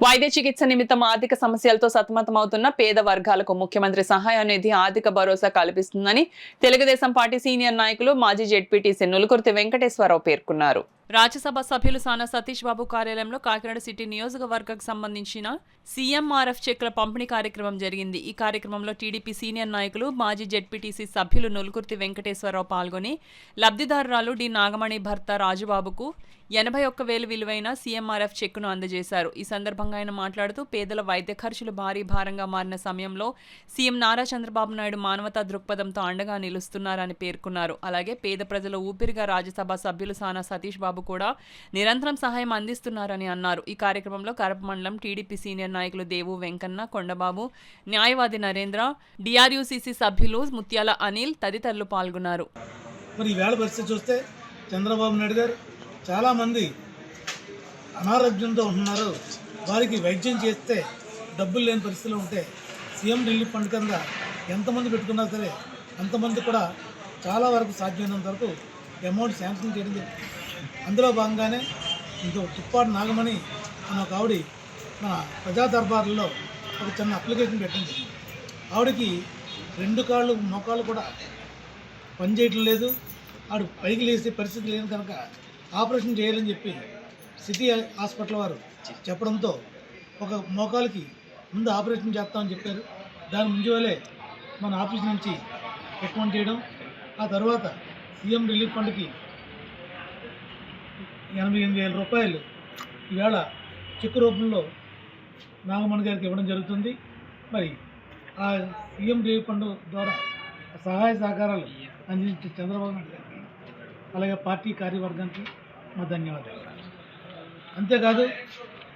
వైద్య చికిత్స నిమిత్తం ఆర్థిక సమస్యలతో సతమతమవుతున్న పేద వర్గాలకు ముఖ్యమంత్రి సహాయ నిధి ఆర్థిక భరోసా కల్పిస్తుందని తెలుగుదేశం పార్టీ సీనియర్ నాయకులు మాజీ జెడ్పీటీసీ నులుకుర్తి వెంకటేశ్వరరావు పేర్కొన్నారు. రాజ్యసభ సభ్యులు సానా సతీష్ బాబు కార్యాలయంలో కాకినాడ సిటీ నియోజకవర్గకు సంబంధించిన సీఎంఆర్ఎఫ్ చెక్ల పంపిణీ కార్యక్రమం జరిగింది. ఈ కార్యక్రమంలో టీడీపీ సీనియర్ నాయకులు మాజీ జెడ్పీటీసీ సభ్యులు నులుకుర్తి వెంకటేశ్వరరావు పాల్గొని లబ్ధిదారురాలు డి నాగమణి భర్త రాజుబాబుకు 81,000 విలువైన సీఎంఆర్ఎఫ్ చెక్కును అందజేశారు. ఈ సందర్భంగా ఆయన మాట్లాడుతూ పేదల వైద్య ఖర్చులు భారీ భారంగా మారిన సమయంలో సీఎం నారా చంద్రబాబు నాయుడు మానవతా దృక్పథంతో అండగా నిలుస్తున్నారని పేర్కొన్నారు. అలాగే పేద ప్రజల ఊపిరిగా రాజ్యసభ సభ్యులు సానా సతీష్ బాబు కూడా నిరంతరం సహాయం అందిస్తున్నారని అన్నారు. ఈ కార్యక్రమంలో కరప మండలం టీడీపీ సీనియర్ నాయకులు దేవు వెంకన్న, కొండబాబు, న్యాయవాది నరేంద్ర, డిఆర్యూసీసీ సభ్యులు ముత్యాల అనిల్ తదితరులు పాల్గొన్నారు. మరి ఈవేళ పరిస్థితి చూస్తే చంద్రబాబు నాయుడు గారు చాలామంది అనారోగ్యంతో ఉంటున్నారు, వారికి వైద్యం చేస్తే డబ్బులు లేని పరిస్థితులు ఉంటే సీఎం రిలీఫ్ ఫండ్ కింద ఎంతమంది పెట్టుకున్నా సరే అంతమంది కూడా చాలా వరకు సాధ్యమైనంత వరకు అమౌంట్ శాంక్షన్ చేయడం జరిగింది. అందులో భాగంగానే ఇంకో తుప్పాడు నాగమణి అన్న ఒక ఆవిడ మన ప్రజా దర్బార్లలో ఒక చిన్న అప్లికేషన్ పెట్టింది. ఆవిడకి 2 కాళ్ళు మోకాళ్ళు కూడా పనిచేయటం లేదు, ఆవిడ పైకి లేసే పరిస్థితి లేదు కనుక ఆపరేషన్ చేయాలని చెప్పి సిటీ హాస్పిటల్ వారు చెప్పడంతో ఒక మోకాలకి ముందు ఆపరేషన్ చేస్తామని చెప్పారు. దాని ముందు వల్లే మన ఆఫీస్ నుంచి రికమెండ్ చేయడం, ఆ తర్వాత సీఎం రిలీఫ్ ఫండ్కి 88,000 రూపాయలు ఈవేళ చెక్కు రూపంలో నాగమణి గారికి ఇవ్వడం జరుగుతుంది. మరి ఆ సీఎం రిలీఫ్ ఫండ్ ద్వారా సహాయ సహకారాలు అందించే చంద్రబాబు నాయుడు గారికి అలాగే పార్టీ కార్యవర్గానికి మా ధన్యవాదాలు. అంతేకాదు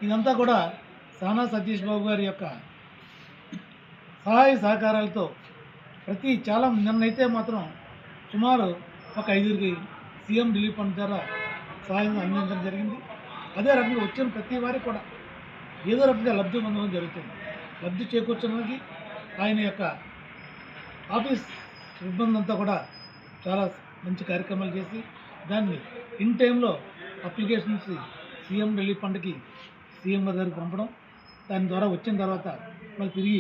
ఇదంతా కూడా సానా సతీష్ బాబు గారి యొక్క సహాయ సహకారాలతో చాలా నిన్నైతే మాత్రం సుమారు ఒక 5 సీఎం రిలీఫ్ ఫండ్ ద్వారా సహాయం అందించడం జరిగింది. అదే రకంగా వచ్చిన ప్రతి వారికి కూడా ఏదో రకంగా లబ్ధి పొందడం జరుగుతుంది. లబ్ధి చేకూర్చడానికి ఆయన యొక్క ఆఫీస్ సిబ్బంది అంతా కూడా చాలా మంచి కార్యక్రమాలు చేసి దాన్ని ఇన్ టైంలో అప్లికేషన్స్ సీఎం రిలీఫ్ ఫండ్కి సీఎం దగ్గరికి పంపడం, దాని ద్వారా వచ్చిన తర్వాత మళ్ళీ తిరిగి